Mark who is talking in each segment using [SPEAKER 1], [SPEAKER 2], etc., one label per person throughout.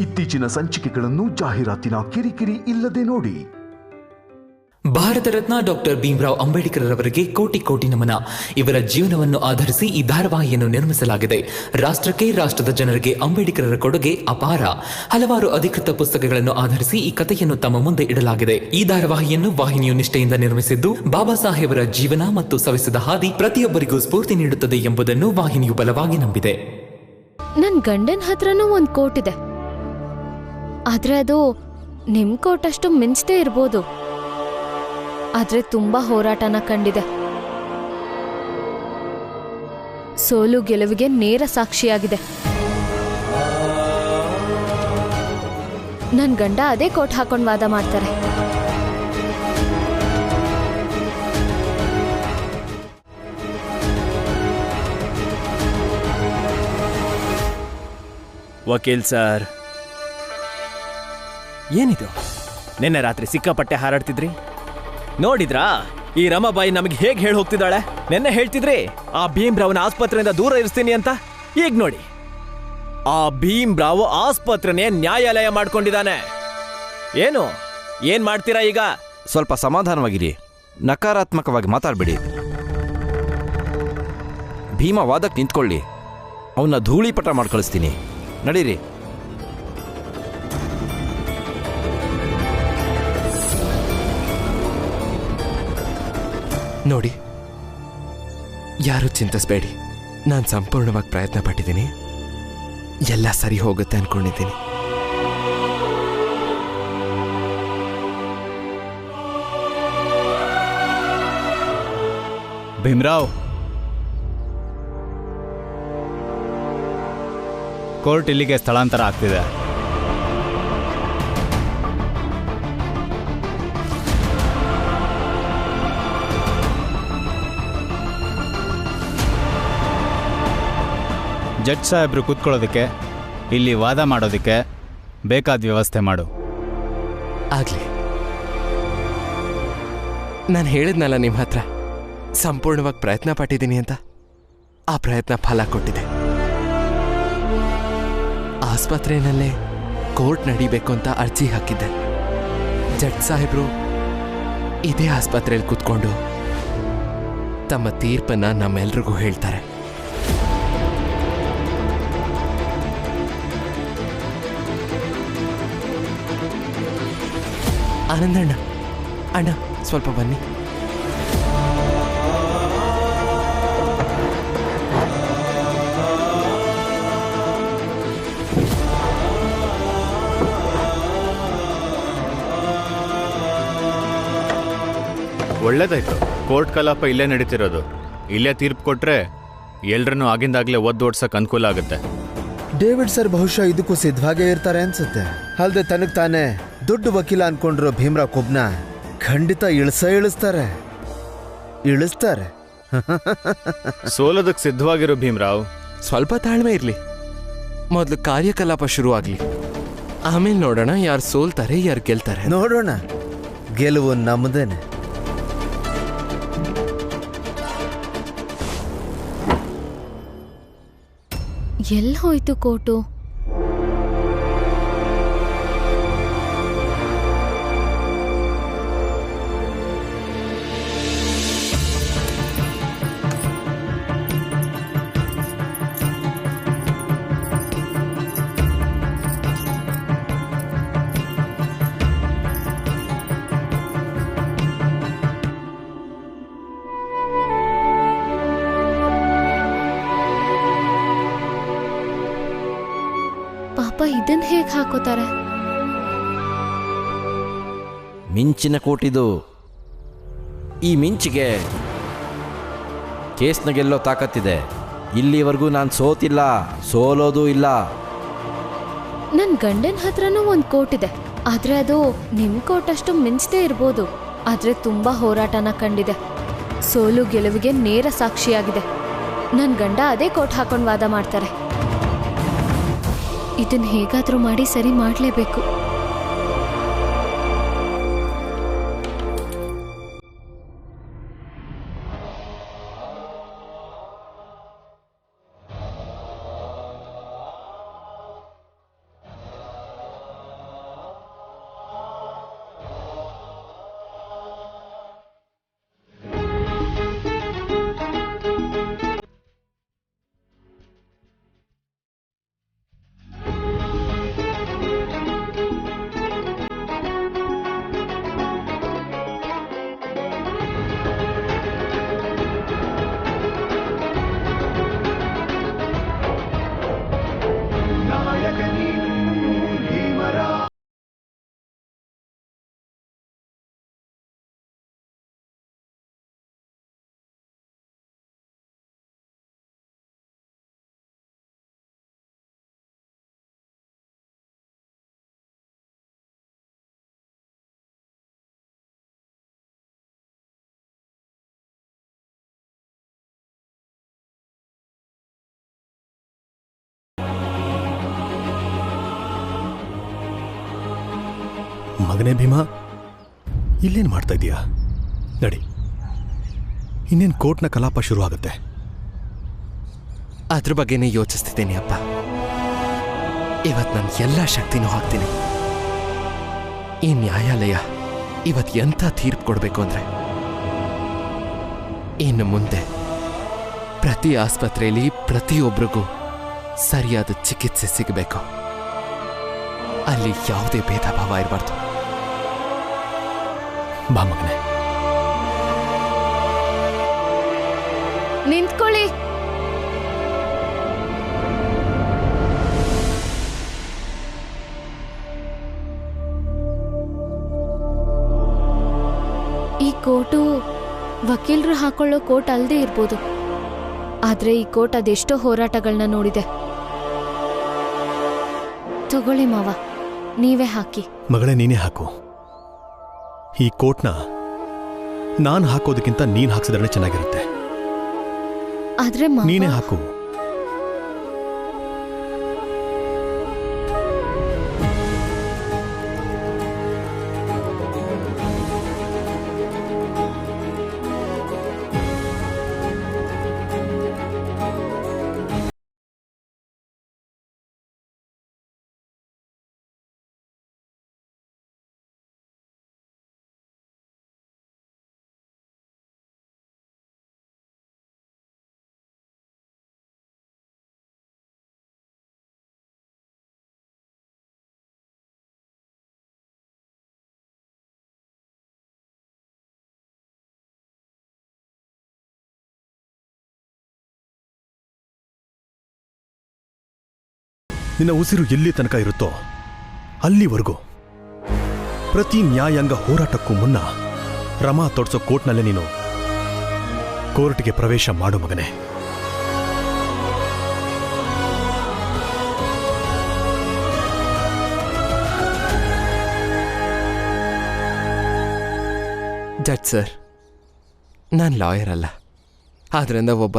[SPEAKER 1] ಇತ್ತೀಚಿನ ಸಂಚಿಕೆಗಳನ್ನು ಜಾಹೀರಾತಿನ ಕಿರಿಕಿರಿ ಇಲ್ಲದೆ ನೋಡಿ.
[SPEAKER 2] ಭಾರತ ರತ್ನ ಡಾಕ್ಟರ್ ಭೀಮರಾವ್ ಅಂಬೇಡ್ಕರ್ ಅವರಿಗೆ ಕೋಟಿ ಕೋಟಿ ನಮನ. ಇವರ ಜೀವನವನ್ನು ಆಧರಿಸಿ ಈ ಧಾರಾವಾಹಿಯನ್ನು ನಿರ್ಮಿಸಲಾಗಿದೆ. ರಾಷ್ಟ್ರಕ್ಕೆ, ರಾಷ್ಟ್ರದ ಜನರಿಗೆ ಅಂಬೇಡ್ಕರರ ಕೊಡುಗೆ ಅಪಾರ. ಹಲವಾರು ಅಧಿಕೃತ ಪುಸ್ತಕಗಳನ್ನು ಆಧರಿಸಿ ಈ ಕಥೆಯನ್ನು ತಮ್ಮ ಮುಂದೆ ಇಡಲಾಗಿದೆ. ಈ ಧಾರಾವಾಹಿಯನ್ನು ವಾಹಿನಿಯು ನಿಷ್ಠೆಯಿಂದ ನಿರ್ಮಿಸಿದ್ದು, ಬಾಬಾ ಸಾಹೇಬರ ಜೀವನ ಮತ್ತು ಸವೆಸಿದ ಹಾದಿ ಪ್ರತಿಯೊಬ್ಬರಿಗೂ ಸ್ಫೂರ್ತಿ ನೀಡುತ್ತದೆ ಎಂಬುದನ್ನು ವಾಹಿನಿಯು ಬಲವಾಗಿ ನಂಬಿದೆ.
[SPEAKER 3] ನನ್ ಗಂಡನ ಹತ್ರನೂ ಒಂದ್ ಕೋಟ್ ಇದೆ, ಆದ್ರೆ ಅದು ನಿಮ್ ಕೋಟಷ್ಟು ಮಿಂಚದೇ ಇರ್ಬೋದು. ಆದ್ರೆ ತುಂಬಾ ಹೋರಾಟನ ಕಂಡಿದೆ. ಸೋಲು ಗೆಲುವಿಗೆ ನೇರ ಸಾಕ್ಷಿಯಾಗಿದೆ. ನನ್ ಗಂಡ ಅದೇ ಕೋಟ್ ಹಾಕೊಂಡ್ ವಾದ ಮಾಡ್ತಾರೆ.
[SPEAKER 4] ವಕೀಲ್ ಸರ್, ಏನಿದು? ನಿನ್ನೆ ರಾತ್ರಿ ಸಿಕ್ಕಾಪಟ್ಟೆ ಹಾರಾಡ್ತಿದ್ರಿ, ನೋಡಿದ್ರಾ? ಈ ರಮಾಬಾಯಿ ನಮಗೆ ಹೇಗೆ ಹೇಳಿ ಹೋಗ್ತಿದ್ದಾಳೆ. ನಿನ್ನೆ ಹೇಳ್ತಿದ್ರಿ ಆ ಭೀಮ್ರಾವ್ನ ಆಸ್ಪತ್ರೆಯಿಂದ ದೂರ ಇರಿಸ್ತೀನಿ ಅಂತ. ಈಗ ನೋಡಿ, ಆ ಭೀಮ್ರಾವ್ ಆಸ್ಪತ್ರೆನೇ ನ್ಯಾಯಾಲಯ ಮಾಡ್ಕೊಂಡಿದ್ದಾನೆ. ಏನ್ ಮಾಡ್ತೀರಾ ಈಗ?
[SPEAKER 5] ಸ್ವಲ್ಪ ಸಮಾಧಾನವಾಗಿರಿ, ನಕಾರಾತ್ಮಕವಾಗಿ ಮಾತಾಡ್ಬೇಡಿ. ಭೀಮ ವಾದಕ್ಕೆ ನಿಂತ್ಕೊಳ್ಳಿ, ಅವನ್ನ ಧೂಳಿಪಟ ಮಾಡಿ ಕಳಿಸ್ತೀನಿ. ನಡೀರಿ.
[SPEAKER 6] ನೋಡಿ, ಯಾರು ಚಿಂತಿಸಬೇಡಿ. ನಾನು ಸಂಪೂರ್ಣವಾಗಿ ಪ್ರಯತ್ನ ಪಟ್ಟಿದ್ದೀನಿ. ಎಲ್ಲ ಸರಿ ಹೋಗುತ್ತೆ ಅನ್ಕೊಂಡಿದ್ದೀನಿ.
[SPEAKER 7] ಭೀಮ್ರಾವ್, ಕೋರ್ಟ್ ಇಲ್ಲಿಗೆ ಸ್ಥಳಾಂತರ ಆಗ್ತಿದೆ. ಜಡ್ಜ್ ಸಾಹೇಬ್ರು ಕೂತ್ಕೊಳ್ಳೋದಕ್ಕೆ, ಇಲ್ಲಿ ವಾದ ಮಾಡೋದಕ್ಕೆ ಬೇಕಾದ ವ್ಯವಸ್ಥೆ ಮಾಡು.
[SPEAKER 6] ಆಗ್ಲಿ. ನಾನು ಹೇಳಿದ್ನಲ್ಲ ನಿಮ್ಮ ಹತ್ರ, ಸಂಪೂರ್ಣವಾಗಿ ಪ್ರಯತ್ನ ಪಟ್ಟಿದ್ದೀನಿ ಅಂತ. ಆ ಪ್ರಯತ್ನ ಫಲ ಕೊಟ್ಟಿದೆ. ಆಸ್ಪತ್ರೆಯಲ್ಲೇ ಕೋರ್ಟ್ ನಡಿಬೇಕು ಅಂತ ಅರ್ಜಿ ಹಾಕಿದ್ದೆ. ಜಡ್ಜ್ ಸಾಹೇಬ್ರು ಇದೇ ಆಸ್ಪತ್ರೆಯಲ್ಲಿ ಕೂತ್ಕೊಂಡು ತಮ್ಮ ತೀರ್ಪನ್ನ ನಮ್ಮೆಲ್ರಿಗೂ ಹೇಳ್ತಾರೆ. ಆನಂದಣ್ಣ, ಅಣ್ಣ ಸ್ವಲ್ಪ ಬನ್ನಿ.
[SPEAKER 7] ಒಳ್ಳೇದಾಯ್ತು, ಕೋರ್ಟ್ ಕಲಾಪ ಇಲ್ಲೇ ನಡೀತಿರೋದು. ಇಲ್ಲೇ ತೀರ್ಪು ಕೊಟ್ರೆ ಎಲ್ರನ್ನೂ ಆಗಿಂದಾಗ್ಲೇ ಓಡ್ಸಕ್ ಅನುಕೂಲ ಆಗುತ್ತೆ.
[SPEAKER 8] ಡೇವಿಡ್ ಸರ್ ಬಹುಶಃ ಇದಕ್ಕೂ ಸಿದ್ಧವಾಗೇ ಇರ್ತಾರೆ ಅನ್ಸುತ್ತೆ. ಅಲ್ದೆ ತನಗ್ ತಾನೇ ದೊಡ್ಡ ವಕೀಲ ಅನ್ಕೊಂಡ್ರು ಭೀಮ್ರಾವ್ ಕೊಬ್ನ ಖಂಡಿತ ಇಳಿಸ್ತಾರೆ.
[SPEAKER 7] ಸೋಲೋದಕ್ಕೆ ಸಿದ್ಧವಾಗಿರೋ ಭೀಮ್ರಾವ್,
[SPEAKER 6] ಸ್ವಲ್ಪ ತಾಳ್ಮೆ ಇರಲಿ. ಮೊದಲು ಕಾರ್ಯಕಲಾಪ ಶುರು ಆಗ್ಲಿ, ಆಮೇಲೆ ನೋಡೋಣ ಯಾರು ಸೋಲ್ತಾರೆ ಯಾರು ಗೆಲ್ತಾರೆ.
[SPEAKER 8] ನೋಡೋಣ, ಗೆಲುವು ನಮ್ಮದೇನೆ.
[SPEAKER 3] ಎಲ್ಲಿ ಹೋಯ್ತು ಕೋಟು? ಪಾಪ ಇದನ್ ಹೇಗ್ ಹಾಕೋತಾರೆ?
[SPEAKER 5] ಮಿಂಚಿನ ಕೋಟಿದು. ಈ ಮಿಂಚಿಗೆ ಕೇಸ್ನ ಗೆಲ್ಲೋ ತಾಕತ್ತಿದೆ. ಇಲ್ಲಿವರೆಗೂ ನಾನು ಸೋತಿಲ್ಲ, ಸೋಲೋದು ಇಲ್ಲ.
[SPEAKER 3] ನನ್ ಗಂಡನ ಹತ್ರನೂ ಒಂದ್ ಕೋಟ್ ಇದೆ, ಆದ್ರೆ ಅದು ನಿಮ್ ಕೋಟಷ್ಟು ಮಿಂಚದೇ ಇರ್ಬೋದು. ಆದ್ರೆ ತುಂಬಾ ಹೋರಾಟನ ಕಂಡಿದೆ. ಸೋಲು ಗೆಲುವಿಗೆ ನೇರ ಸಾಕ್ಷಿಯಾಗಿದೆ. ನನ್ ಗಂಡ ಅದೇ ಕೋಟ್ ಹಾಕೊಂಡ್ ವಾದ ಮಾಡ್ತಾರೆ. ಇದನ್ನ ಹೇಗಾದ್ರೂ ಮಾಡಿ ಸರಿ ಮಾಡಲೇಬೇಕು.
[SPEAKER 9] ಮಗನೇ ಭೀಮಾ, ಇಲ್ಲೇನು ಮಾಡ್ತಾ ಇದೀಯಾ? ನಡಿ, ಇನ್ನೇನು ಕೋರ್ಟ್ನ ಕಲಾಪ ಶುರು ಆಗುತ್ತೆ.
[SPEAKER 6] ಅದ್ರ ಬಗ್ಗೆನೇ ಯೋಚಿಸ್ತಿದ್ದೀನಿ ಅಪ್ಪ. ಇವತ್ತು ನನ್ನ ಎಲ್ಲ ಶಕ್ತಿನೂ ಹಾಕ್ತೀನಿ. ಈ ನ್ಯಾಯಾಲಯ ಇವತ್ತು ಎಂಥ ತೀರ್ಪು ಕೊಡಬೇಕು ಅಂದ್ರೆ, ಇನ್ನು ಮುಂದೆ ಪ್ರತಿ ಆಸ್ಪತ್ರೆಯಲ್ಲಿ ಪ್ರತಿಯೊಬ್ಬರಿಗೂ ಸರಿಯಾದ ಚಿಕಿತ್ಸೆ ಸಿಗಬೇಕು. ಅಲ್ಲಿ ಯಾವುದೇ ಭೇದ ಭಾವ ಇರಬಾರ್ದು.
[SPEAKER 9] ಬಾ ಮಗನೇ.
[SPEAKER 3] ನಿಂತ್ಕೊಳ್ಳಿ. ಈ ಕೋಟು ವಕೀಲರು ಹಾಕೊಳ್ಳೋ ಕೋಟ್ ಅಲ್ಲದೆ ಇರ್ಬೋದು, ಆದ್ರೆ ಈ ಕೋಟ್ ಅದೆಷ್ಟೋ ಹೋರಾಟಗಳನ್ನ ನೋಡಿದೆ. ತಗೊಳ್ಳಿ ಮಾವ, ನೀವೇ ಹಾಕಿ.
[SPEAKER 9] ಮಗಳೇ, ನೀನೇ ಹಾಕು. ಈ ಕೋಟ್ನ ನಾನು ಹಾಕೋದಕ್ಕಿಂತ ನೀನ್ ಹಾಕ್ಸಿದ್ರೆ ಚೆನ್ನಾಗಿರುತ್ತೆ.
[SPEAKER 3] ಆದ್ರೆ
[SPEAKER 9] ನೀನೇ ಹಾಕು. ನಿನ್ನ ಉಸಿರು ಎಲ್ಲಿ ತನಕ ಇರುತ್ತೋ ಅಲ್ಲಿವರೆಗೂ ಪ್ರತಿ ನ್ಯಾಯಾಂಗ ಹೋರಾಟಕ್ಕೂ ಮುನ್ನ ರಮಾ ತೊಡ್ಸೋ ಕೋರ್ಟ್ನಲ್ಲೇ ನೀನು ಕೋರ್ಟ್ಗೆ ಪ್ರವೇಶ ಮಾಡು ಮಗನೇ.
[SPEAKER 6] ಜಡ್ಜ್ ಸರ್, ನಾನು ಲಾಯರ್ ಅಲ್ಲ. ಆದ್ರಿಂದ ಒಬ್ಬ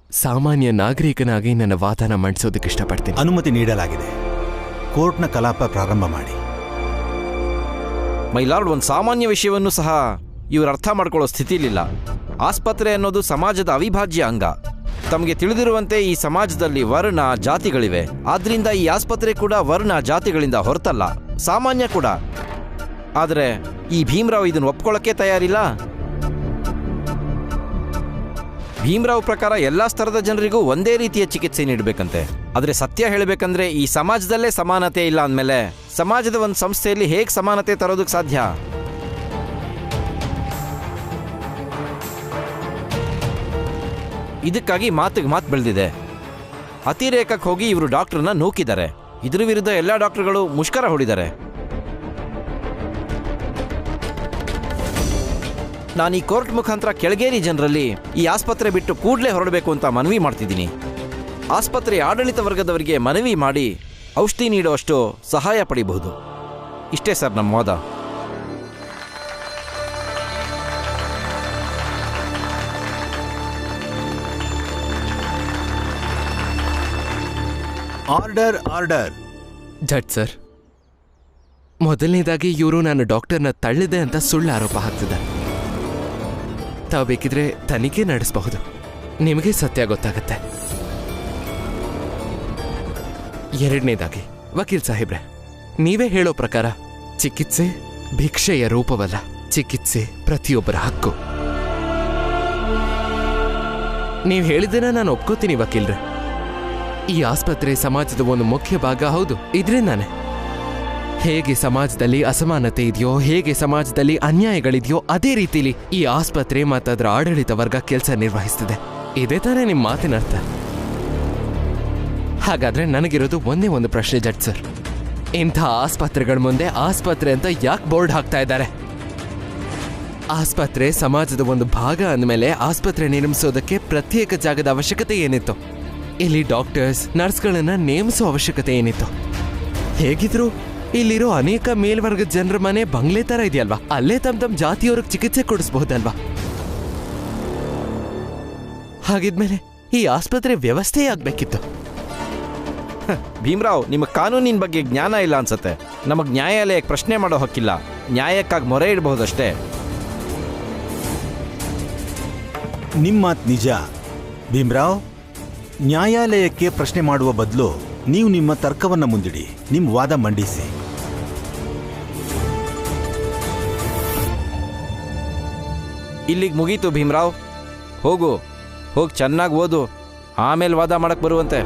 [SPEAKER 6] ಸಾಮಾನ್ಯ ನಾಗರಿಕನಾಗಿ ನನ್ನ ವಾದನ ಮಂಡಿಸೋದಕ್ಕೆ ಇಷ್ಟಪಡ್ತೀನಿ.
[SPEAKER 10] ಅನುಮತಿ ನೀಡಲಾಗಿದೆ. ಕೋರ್ಟ್ನ ಕಲಾಪ ಪ್ರಾರಂಭ ಮಾಡಿ.
[SPEAKER 5] ಮೈಲಾರ್ಡ್, ಒಂದು ಸಾಮಾನ್ಯ ವಿಷಯವನ್ನು ಸಹ ಇವರು ಅರ್ಥ ಮಾಡ್ಕೊಳ್ಳೋ ಸ್ಥಿತಿಲಿಲ್ಲ. ಆಸ್ಪತ್ರೆ ಅನ್ನೋದು ಸಮಾಜದ ಅವಿಭಾಜ್ಯ ಅಂಗ. ತಮಗೆ ತಿಳಿದಿರುವಂತೆ ಈ ಸಮಾಜದಲ್ಲಿ ವರ್ಣ ಜಾತಿಗಳಿವೆ. ಆದ್ರಿಂದ ಈ ಆಸ್ಪತ್ರೆ ಕೂಡ ವರ್ಣ ಜಾತಿಗಳಿಂದ ಹೊರತಲ್ಲ, ಸಾಮಾನ್ಯ ಕೂಡ. ಆದರೆ ಈ ಭೀಮರಾವ್ ಇದನ್ನು ಒಪ್ಕೊಳ್ಳೋಕ್ಕೆ ತಯಾರಿಲ್ಲ. ಭೀಮರಾವ್ ಪ್ರಕಾರ ಎಲ್ಲ ಸ್ತರದ ಜನರಿಗೂ ಒಂದೇ ರೀತಿಯ ಚಿಕಿತ್ಸೆ ನೀಡಬೇಕಂತೆ. ಆದರೆ ಸತ್ಯ ಹೇಳಬೇಕಂದ್ರೆ ಈ ಸಮಾಜದಲ್ಲೇ ಸಮಾನತೆ ಇಲ್ಲ ಅಂದಮೇಲೆ ಸಮಾಜದ ಒಂದು ಸಂಸ್ಥೆಯಲ್ಲಿ ಹೇಗೆ ಸಮಾನತೆ ತರೋದಕ್ಕೆ ಸಾಧ್ಯ? ಇದಕ್ಕಾಗಿ ಮಾತಿಗೆ ಮಾತು ಬೆಳೆದಿದೆ. ಅತಿರೇಕಕ್ಕೆ ಹೋಗಿ ಇವರು ಡಾಕ್ಟರ್ನ ನೂಕಿದ್ದಾರೆ. ಇದ್ರ ವಿರುದ್ಧ ಎಲ್ಲ ಡಾಕ್ಟರ್ಗಳು ಮುಷ್ಕರ ಹೂಡಿದ್ದಾರೆ. ನಾನು ಈ ಕೋರ್ಟ್ ಮುಖಾಂತರ ಕೆಳಗೇರಿ ಜನರಲ್ಲಿ ಈ ಆಸ್ಪತ್ರೆ ಬಿಟ್ಟು ಕೂಡಲೇ ಹೊರಡಬೇಕು ಅಂತ ಮನವಿ ಮಾಡ್ತಿದ್ದೀನಿ. ಆಸ್ಪತ್ರೆ ಆಡಳಿತ ವರ್ಗದವರಿಗೆ ಮನವಿ ಮಾಡಿ ಔಷಧಿ ನೀಡುವಷ್ಟು ಸಹಾಯ ಪಡಿಬಹುದು. ಇಷ್ಟೇ ಸರ್ ನಮ್ಮ ವಾದ.
[SPEAKER 10] Order order.
[SPEAKER 6] ಜಡ್ಜ್ ಸರ್, ಮೊದಲನೇದಾಗಿ ಇವರು ನಾನು ಡಾಕ್ಟರ್ನ ತಳ್ಳಿದೆ ಅಂತ ಸುಳ್ಳು ಆರೋಪ ಹಾಕ್ತಿದ್ದಾರೆ. ತಾವು ಬೇಕಿದ್ರೆ ತನಿಖೆ ನಡೆಸಬಹುದು, ನಿಮಗೆ ಸತ್ಯ ಗೊತ್ತಾಗತ್ತೆ. ಎರಡನೇದಾಗಿ ವಕೀಲ್ ಸಾಹೇಬ್ರೆ, ನೀವೇ ಹೇಳೋ ಪ್ರಕಾರ ಚಿಕಿತ್ಸೆ ಭಿಕ್ಷೆಯ ರೂಪವಲ್ಲ, ಚಿಕಿತ್ಸೆ ಪ್ರತಿಯೊಬ್ಬರ ಹಕ್ಕು. ನೀವು ಹೇಳಿದ್ದನ್ನ ನಾನು ಒಪ್ಕೋತೀನಿ ವಕೀಲ್ರೆ. ಈ ಆಸ್ಪತ್ರೆ ಸಮಾಜದ ಒಂದು ಮುಖ್ಯ ಭಾಗ ಹೌದು. ಇದ್ರಿಂದಾನೆ ಹೇಗೆ ಸಮಾಜದಲ್ಲಿ ಅಸಮಾನತೆ ಇದೆಯೋ, ಹೇಗೆ ಸಮಾಜದಲ್ಲಿ ಅನ್ಯಾಯಗಳಿದೆಯೋ, ಅದೇ ರೀತಿಲಿ ಈ ಆಸ್ಪತ್ರೆ ಮತ್ತು ಅದರ ಆಡಳಿತ ವರ್ಗ ಕೆಲಸ ನಿರ್ವಹಿಸ್ತಿದೆ. ಇದೇ ತಾನೇ ನಿಮ್ಮ ಮಾತಿನ ಅರ್ಥ. ಹಾಗಾದ್ರೆ ನನಗಿರೋದು ಒಂದೇ ಒಂದು ಪ್ರಶ್ನೆ ಜಡ್ಜ್ ಸರ್. ಇಂಥ ಆಸ್ಪತ್ರೆಗಳ ಮುಂದೆ ಆಸ್ಪತ್ರೆ ಅಂತ ಯಾಕೆ ಬೋರ್ಡ್ ಹಾಕ್ತಾ ಇದ್ದಾರೆ? ಆಸ್ಪತ್ರೆ ಸಮಾಜದ ಒಂದು ಭಾಗ ಅಂದಮೇಲೆ ಆಸ್ಪತ್ರೆ ನಿರ್ಮಿಸೋದಕ್ಕೆ ಪ್ರತ್ಯೇಕ ಜಾಗದ ಅವಶ್ಯಕತೆ ಏನಿತ್ತು? ಇಲ್ಲಿ ಡಾಕ್ಟರ್ಸ್, ನರ್ಸ್ಗಳನ್ನ ನೇಮಿಸೋ ಅವಶ್ಯಕತೆ ಏನಿತ್ತು? ಹೇಗಿದ್ರು ಇಲ್ಲಿರೋ ಅನೇಕ ಮೇಲ್ವರ್ಗದ ಜನರ ಮನೆ ಬಂಗ್ಲೆ ತರ ಇದೆಯಲ್ವಾ, ಅಲ್ಲೇ ತಮ್ಮ ಜಾತಿಯವ್ರಿಗೆ ಚಿಕಿತ್ಸೆ ಕೊಡಿಸಬಹುದಲ್ವಾ? ಹಾಗಿದ್ಮೇಲೆ ಈ ಆಸ್ಪತ್ರೆ ವ್ಯವಸ್ಥೆ ಆಗ್ಬೇಕಿತ್ತು.
[SPEAKER 5] ಭೀಮರಾವ್, ನಿಮ್ಮ ಕಾನೂನಿನ ಬಗ್ಗೆ ಜ್ಞಾನ ಇಲ್ಲ ಅನ್ಸತ್ತೆ. ನಮಗೆ ನ್ಯಾಯಾಲಯಕ್ಕೆ ಪ್ರಶ್ನೆ ಮಾಡೋ ಹಕ್ಕಿಲ್ಲ. ನ್ಯಾಯಕ್ಕಾಗಿ ಮೊರೆ ಇಡಬಹುದಷ್ಟೇ.
[SPEAKER 10] ನಿಮ್ಮ ಮಾತು ನಿಜ ಭೀಮ್ರಾವ್. ನ್ಯಾಯಾಲಯಕ್ಕೆ ಪ್ರಶ್ನೆ ಮಾಡುವ ಬದಲು ನೀವು ನಿಮ್ಮ ತರ್ಕವನ್ನು ಮುಂದಿಡಿ, ನಿಮ್ಮ ವಾದ ಮಂಡಿಸಿ.
[SPEAKER 5] ಇಲ್ಲಿಗೆ ಮುಗೀತು ಭೀಮ್ರಾವ್. ಹೋಗಿ ಚೆನ್ನಾಗಿ ಓದು, ಆಮೇಲೆ ವಾದ ಮಾಡಕ್ ಬರುವಂತೆ.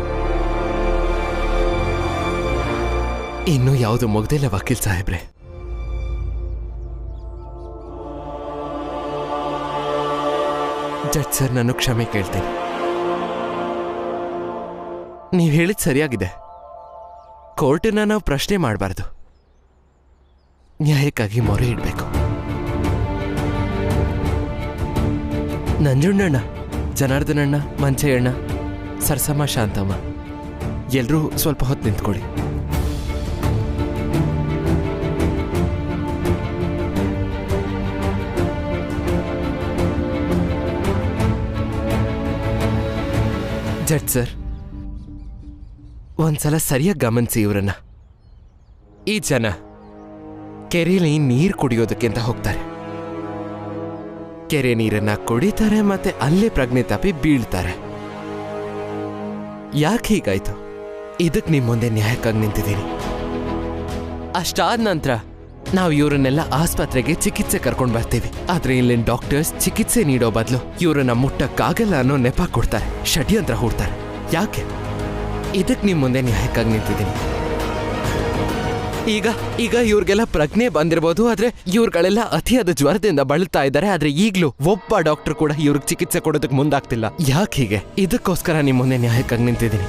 [SPEAKER 6] ಇನ್ನೂ ಯಾವುದು ಮುಗ್ದಿಲ್ಲ ವಕೀಲ್ ಸಾಹೇಬ್ರೆ. ಜಡ್ಜ್ ಸರ್, ನಾನು ಕ್ಷಮೆ ಕೇಳ್ತೀನಿ. ನೀವು ಹೇಳಿದ್ ಸರಿಯಾಗಿದೆ. ಕೋರ್ಟನ್ನ ನಾವು ಪ್ರಶ್ನೆ ಮಾಡಬಾರ್ದು, ನ್ಯಾಯಕ್ಕಾಗಿ ಮೊರೆ ಇಡಬೇಕು. ನಂಜುಂಡಣ್ಣ, ಜನಾರ್ದನಣ್ಣ, ಮಂಚಯ್ಯಣ್ಣ, ಸರ್ಸಮ್ಮ, ಶಾಂತಮ್ಮ ಎಲ್ಲರೂ ಸ್ವಲ್ಪ ಹೊತ್ತು ನಿಂತ್ಕೊಳ್ಳಿ. ಜಡ್ಜ್ ಸರ್, ಒಂದ್ಸಲ ಸರಿಯಾಗಿ ಗಮನಿಸಿ ಇವರನ್ನ. ಈ ಜನ ಕೆರೆಯಲ್ಲಿ ನೀರು ಕುಡಿಯೋದಕ್ಕೆ ಅಂತ ಹೋಗ್ತಾರೆ. ಕೆರೆ ನೀರನ್ನ ಕುಡಿತಾರೆ, ಮತ್ತೆ ಅಲ್ಲೇ ಪ್ರಜ್ಞೆ ತಪ್ಪಿ ಬೀಳ್ತಾರೆ. ಯಾಕೆ ಹೀಗಾಯ್ತು? ಇದಕ್ಕೆ ನಿಮ್ಮ ಮುಂದೆ ನ್ಯಾಯಕ್ಕಾಗಿ ನಿಂತಿದ್ದೀನಿ. ಅಷ್ಟಾದ ನಂತರ ನಾವು ಇವರನ್ನೆಲ್ಲ ಆಸ್ಪತ್ರೆಗೆ ಚಿಕಿತ್ಸೆ ಕರ್ಕೊಂಡು ಬರ್ತೀವಿ. ಆದ್ರೆ ಇಲ್ಲಿನ ಡಾಕ್ಟರ್ಸ್ ಚಿಕಿತ್ಸೆ ನೀಡೋ ಬದಲು ಇವರನ್ನ ಮುಟ್ಟಕ್ಕಾಗಲ್ಲ ಅನ್ನೋ ನೆಪ ಕೊಡ್ತಾರೆ, ಷಡ್ಯಂತ್ರ ಹೂಡ್ತಾರೆ. ಯಾಕೆ? ಇದಕ್ಕೆ ನಿಮ್ಮ ಮುಂದೆ ನ್ಯಾಯಕ್ಕಾಗಿ ನಿಂತಿದ್ದೀನಿ. ಈಗ ಇವ್ರಿಗೆಲ್ಲ ಪ್ರಜ್ಞೆ ಬಂದಿರಬಹುದು, ಆದ್ರೆ ಇವ್ರುಗಳೆಲ್ಲ ಅತಿಯಾದ ಜ್ವರದಿಂದ ಬಳಲ್ತಾ ಇದ್ದಾರೆ. ಆದ್ರೆ ಈಗ್ಲೂ ಒಬ್ಬ ಡಾಕ್ಟರ್ ಕೂಡ ಇವ್ರಿಗೆ ಚಿಕಿತ್ಸೆ ಕೊಡೋದಕ್ಕೆ ಮುಂದಾಗ್ತಿಲ್ಲ. ಯಾಕೆ ಹೀಗೆ? ಇದಕ್ಕೋಸ್ಕರ ನಿಮ್ಮ ಮುಂದೆ ನ್ಯಾಯಕ್ಕಾಗಿ ನಿಂತಿದ್ದೀನಿ.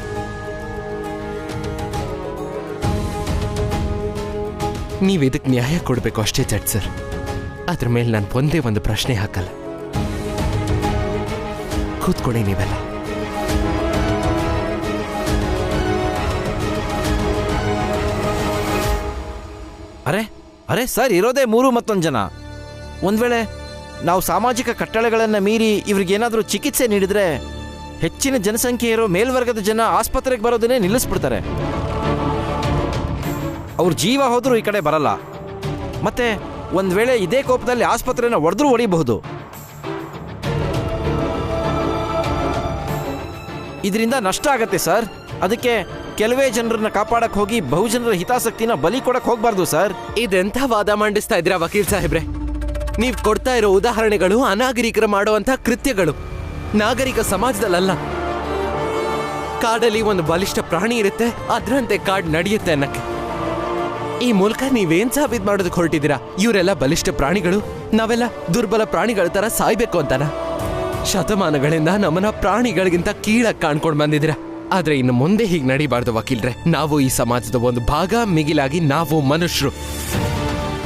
[SPEAKER 6] ನೀವು ಇದಕ್ಕೆ ನ್ಯಾಯ ಕೊಡಬೇಕು ಅಷ್ಟೇ ಜಡ್ಜ್ ಸರ್. ಅದ್ರ ಮೇಲೆ ನಾನು ಒಂದೇ ಒಂದು ಪ್ರಶ್ನೆ ಹಾಕಲ್ಲ. ಕೂತ್ಕೊಳ್ಳಿ ನೀವೆಲ್ಲ.
[SPEAKER 5] ಅರೆ ಸರ್, ಇರೋದೇ 3 ಮತ್ತೊಂದು ಜನ. ಒಂದ್ ವೇಳೆ ನಾವು ಸಾಮಾಜಿಕ ಕಟ್ಟಳೆಗಳನ್ನು ಮೀರಿ ಇವ್ರಿಗೇನಾದರೂ ಚಿಕಿತ್ಸೆ ನೀಡಿದ್ರೆ ಹೆಚ್ಚಿನ ಜನಸಂಖ್ಯೆ ಇರೋ ಮೇಲ್ವರ್ಗದ ಜನ ಆಸ್ಪತ್ರೆಗೆ ಬರೋದನ್ನೇ ನಿಲ್ಲಿಸ್ಬಿಡ್ತಾರೆ. ಅವ್ರ ಜೀವ ಹೋದ್ರೂ ಈ ಕಡೆ ಬರಲ್ಲ. ಮತ್ತೆ ಒಂದ್ ವೇಳೆ ಇದೇ ಕೋಪದಲ್ಲಿ ಆಸ್ಪತ್ರೆನ ಒಡೆದ್ರೂ ಹೊಡಿಬಹುದು. ಇದರಿಂದ ನಷ್ಟ ಆಗತ್ತೆ ಸರ್. ಅದಕ್ಕೆ ಕೆಲವೇ ಜನರನ್ನ ಕಾಪಾಡಕ್ ಹೋಗಿ ಬಹುಜನರ ಹಿತಾಸಕ್ತಿನ ಬಲಿ ಕೊಡಕ್ ಹೋಗ್ಬಾರ್ದು ಸರ್.
[SPEAKER 6] ಇದೆಂಥ ವಾದ ಮಂಡಿಸ್ತಾ ಇದ್ದೀರಾ ವಕೀಲ್ ಸಾಹೇಬ್ರೆ? ನೀವ್ ಕೊಡ್ತಾ ಇರೋ ಉದಾಹರಣೆಗಳು ಅನಾಗರಿಕರ ಮಾಡುವಂತ ಕೃತ್ಯಗಳು, ನಾಗರಿಕ ಸಮಾಜದಲ್ಲ. ಕಾಡಲ್ಲಿ ಒಂದು ಬಲಿಷ್ಠ ಪ್ರಾಣಿ ಇರುತ್ತೆ, ಅದರಂತೆ ಕಾಡ್ ನಡೆಯುತ್ತೆ ಅನ್ನಕ್ಕೆ. ಈ ಮೂಲಕ ನೀವೇನ್ ಸಾಬೀತು ಮಾಡೋದಕ್ಕೆ ಹೊರಟಿದ್ದೀರಾ? ಇವರೆಲ್ಲ ಬಲಿಷ್ಠ ಪ್ರಾಣಿಗಳು, ನಾವೆಲ್ಲ ದುರ್ಬಲ ಪ್ರಾಣಿಗಳ ತರ ಸಾಯ್ಬೇಕು ಅಂತಾನ? ಶತಮಾನಗಳಿಂದ ನಮ್ಮನ್ನ ಪ್ರಾಣಿಗಳಿಗಿಂತ ಕೀಳಾಗಿ ಕಾಣ್ಕೊಂಡು ಬಂದಿದ್ದೀರಾ. ಆದ್ರೆ ಇನ್ನು ಮುಂದೆ ಹೀಗೆ ನಡೀಬಾರ್ದು ವಕೀಲ್ರೆ. ನಾವು ಈ ಸಮಾಜದ ಒಂದು ಭಾಗ, ಮಿಗಿಲಾಗಿ ನಾವು ಮನುಷ್ಯರು.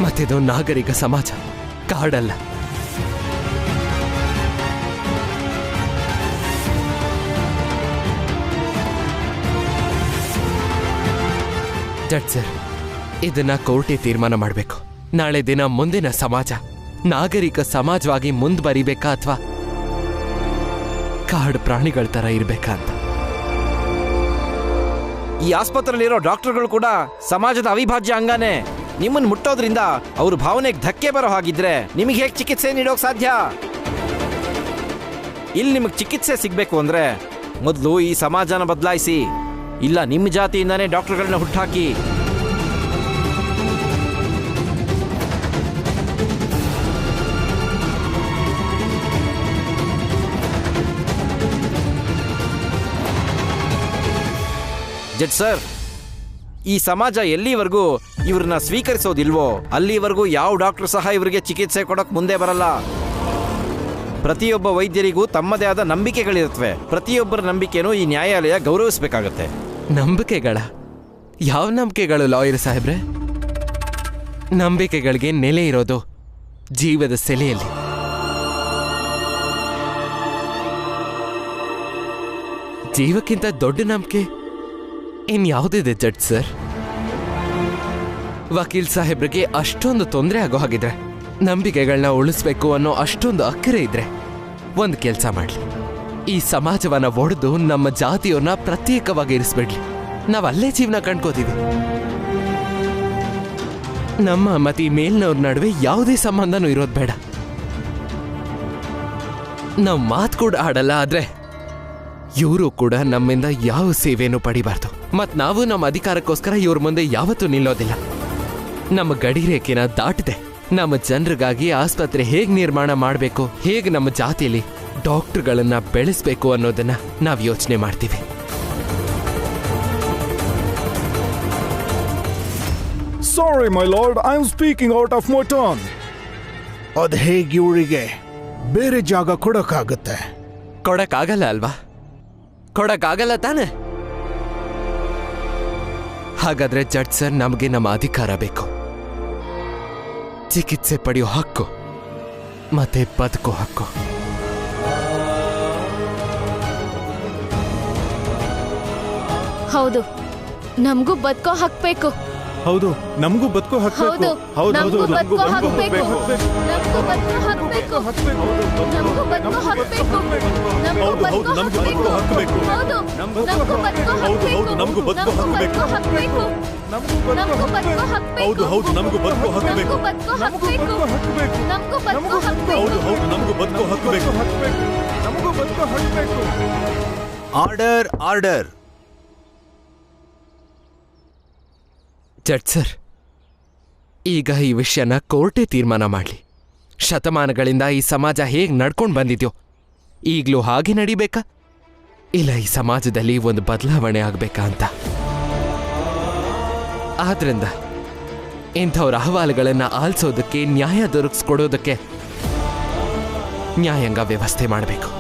[SPEAKER 6] ಮತ್ತಿದು ನಾಗರಿಕ ಸಮಾಜ, ಕಾಡಲ್ಲ. ಜಡ್ಜ್ ಸರ್, ಇದನ್ನ ಕೋರ್ಟೇ ತೀರ್ಮಾನ ಮಾಡಬೇಕು. ನಾಳೆ ದಿನ ಮುಂದಿನ ಸಮಾಜ ನಾಗರಿಕ ಸಮಾಜವಾಗಿ ಮುಂದುವರಿಬೇಕಾ ಅಥವಾ ಕಾಡು ಪ್ರಾಣಿಗಳ ತರ ಇರ್ಬೇಕಾ ಅಂತ.
[SPEAKER 5] ಈ ಆಸ್ಪತ್ರೆಯಲ್ಲಿರೋ ಡಾಕ್ಟರ್ಗಳು ಕೂಡ ಸಮಾಜದ ಅವಿಭಾಜ್ಯ ಅಂಗನೇ. ನಿಮ್ಮನ್ನು ಮುಟ್ಟೋದ್ರಿಂದ ಅವ್ರ ಭಾವನೆಗೆ ಧಕ್ಕೆ ಬರೋ ಹಾಗಿದ್ರೆ ನಿಮಗೆ ಹೇಗೆ ಚಿಕಿತ್ಸೆ ನೀಡೋಕೆ ಸಾಧ್ಯ? ಇಲ್ಲಿ ನಿಮಗೆ ಚಿಕಿತ್ಸೆ ಸಿಗಬೇಕು ಅಂದ್ರೆ ಮೊದಲು ಈ ಸಮಾಜನ ಬದಲಾಯಿಸಿ, ಇಲ್ಲ ನಿಮ್ಮ ಜಾತಿಯಿಂದಾನೇ ಡಾಕ್ಟರ್ಗಳನ್ನ ಹುಟ್ಟಾಕಿ. ಜಡ್ಜ್ ಸರ್, ಈ ಸಮಾಜ ಎಲ್ಲಿವರೆಗೂ ಇವ್ರನ್ನ ಸ್ವೀಕರಿಸೋದಿಲ್ವೋ ಅಲ್ಲಿವರೆಗೂ ಯಾವ ಡಾಕ್ಟರ್ ಸಹ ಇವರಿಗೆ ಚಿಕಿತ್ಸೆ ಕೊಡೋಕೆ ಮುಂದೆ ಬರಲ್ಲ. ಪ್ರತಿಯೊಬ್ಬ ವೈದ್ಯರಿಗೂ ತಮ್ಮದೇ ಆದ ನಂಬಿಕೆಗಳಿರುತ್ತವೆ. ಪ್ರತಿಯೊಬ್ಬರ ನಂಬಿಕೆನೂ ಈ ನ್ಯಾಯಾಲಯ ಗೌರವಿಸಬೇಕಾಗತ್ತೆ.
[SPEAKER 6] ನಂಬಿಕೆಗಳ? ಯಾವ ನಂಬಿಕೆಗಳು ಲಾಯರ್ ಸಾಹೇಬ್ರೆ? ನಂಬಿಕೆಗಳಿಗೆ ನೆಲೆ ಇರೋದು ಜೀವದ ಸೆಲೆಯಲ್ಲಿ. ಜೀವಕ್ಕಿಂತ ದೊಡ್ಡ ನಂಬಿಕೆ ಇನ್ಯಾವುದಿದೆ ಜಡ್ಜ್ ಸರ್? ವಕೀಲ್ ಸಾಹೇಬ್ರಿಗೆ ಅಷ್ಟೊಂದು ತೊಂದರೆ ಆಗೋ ಹಾಗಿದ್ರೆ, ನಂಬಿಕೆಗಳನ್ನ ಉಳಿಸ್ಬೇಕು ಅನ್ನೋ ಅಷ್ಟೊಂದು ಅಕ್ಕರೆ ಇದ್ರೆ ಒಂದು ಕೆಲಸ ಮಾಡಲಿ. ಈ ಸಮಾಜವನ್ನ ಒಡೆದು ನಮ್ಮ ಜಾತಿಯವ್ರನ್ನ ಪ್ರತ್ಯೇಕವಾಗಿ ಇರಿಸ್ಬಿಡ್ಲಿ. ನಾವಲ್ಲೇ ಜೀವನ ಕಂಡ್ಕೋತೀವಿ. ನಮ್ಮ ಮತಿ ಮೇಲ್ನವ್ರ ನಡುವೆ ಯಾವುದೇ ಸಂಬಂಧನೂ ಇರೋದು ಬೇಡ. ನಾವು ಮಾತು ಕೂಡ ಆಡಲ್ಲ, ಆದ್ರೆ ಇವರು ಕೂಡ ನಮ್ಮಿಂದ ಯಾವ ಸೇವೆನೂ ಪಡಿಬಾರ್ದು. ಮತ್ ನಾವು ನಮ್ಮ ಅಧಿಕಾರಕ್ಕೋಸ್ಕರ ಇವ್ರ ಮುಂದೆ ಯಾವತ್ತೂ ನಿಲ್ಲೋದಿಲ್ಲ. ನಮ್ಮ ಗಡಿ ರೇಖೆನ ದಾಟಿದೆ. ನಮ್ಮ ಜನರಿಗಾಗಿ ಆಸ್ಪತ್ರೆ ಹೇಗ್ ನಿರ್ಮಾಣ ಮಾಡಬೇಕು, ಹೇಗೆ ನಮ್ಮ ಜಾತಿಯಲ್ಲಿ ಡಾಕ್ಟರ್ಗಳನ್ನ ಬೆಳೆಸ್ಬೇಕು ಅನ್ನೋದನ್ನ ನಾವು ಯೋಚನೆ ಮಾಡ್ತೀವಿ.
[SPEAKER 11] Sorry my lord, I am speaking out of my turn. ಅದ್ ಹೇಗೆ ಇವರಿಗೆ ಬೇರೆ ಜಾಗ ಕೊಡಕ್ಕಾಗತ್ತೆ?
[SPEAKER 6] ಕೊಡಕ್ಕಾಗಲ್ಲ ಅಲ್ವಾ? ಕೊಡಕ್ಕಾಗಲ್ಲ ತಾನೆ? ಹಾಗಾದ್ರೆ ಜಡ್ಜ್ ಸರ್, ನಮಗೆ ನಮ್ಮ ಅಧಿಕಾರ ಬೇಕು. ಚಿಕಿತ್ಸೆ ಪಡೆಯೋ ಹಕ್ಕು ಮತ್ತೆ ಬದುಕೋ ಹಕ್ಕು.
[SPEAKER 3] ಹೌದು, ನಮಗೂ ಬದುಕೋ ಹಕ್ ಬೇಕು.
[SPEAKER 9] ಹೌದು, ನಮಗೂ ಬದುಕೋ ಹಕ್ಕು
[SPEAKER 3] ಹೌದು, ನಮಗೂ ಬದುಕೋ ಹಕ್ ಬೇಕು. ನಮಗೂ ಬದುಕೋ ಹಕ್ ಬೇಕು. ನಮಗೂ ಬದುಕೋ ಹಕ್ ಬೇಕು. ನಮಗೂ ಬದುಕೋ ಹಕ್ ಬೇಕು. ಹೌದು, ನಮಗೂ ಬದುಕೋ ಹಕ್ ಬೇಕು.
[SPEAKER 9] ನಮಗೂ ಬದುಕೋ ಹಕ್ ಬೇಕು.
[SPEAKER 3] ಹಕ್ ಬೇಕು. ನಮಗೂ ಬದುಕೋ ಹಕ್ ಬೇಕು.
[SPEAKER 9] ಹೌದು ಹೌದು, ನಮಗೂ ಬದುಕೋ ಹಕ್ ಬೇಕು.
[SPEAKER 3] ನಮಗೂ ಬದುಕೋ ಹಕ್ ಬೇಕು. ನಮಗೂ ಬದುಕೋ ಹಕ್ ಬೇಕು.
[SPEAKER 9] ಹೌದು ಹೌದು, ನಮಗೂ ಬದುಕೋ ಹಕ್ ಬೇಕು.
[SPEAKER 11] ನಮಗೂ ಬದುಕೋ ಹಕ್ ಬೇಕು. Order, order.
[SPEAKER 6] ಜಡ್ಜ್ ಸರ್, ಈಗ ಈ ವಿಷಯನ ಕೋರ್ಟೇ ತೀರ್ಮಾನ ಮಾಡಲಿ. ಶತಮಾನಗಳಿಂದ ಈ ಸಮಾಜ ಹೇಗೆ ನಡ್ಕೊಂಡು ಬಂದಿದ್ಯೋ ಈಗಲೂ ಹಾಗೆ ನಡಿಬೇಕಾ, ಇಲ್ಲ ಈ ಸಮಾಜದಲ್ಲಿ ಒಂದು ಬದಲಾವಣೆ ಆಗಬೇಕಾ ಅಂತ. ಆದ್ರಿಂದ ಇಂಥವ್ರ ಅಹವಾಲುಗಳನ್ನು ಆಲಿಸೋದಕ್ಕೆ, ನ್ಯಾಯ ದೊರಕಿಸ್ಕೊಡೋದಕ್ಕೆ ನ್ಯಾಯಾಂಗ ವ್ಯವಸ್ಥೆ ಮಾಡಬೇಕು.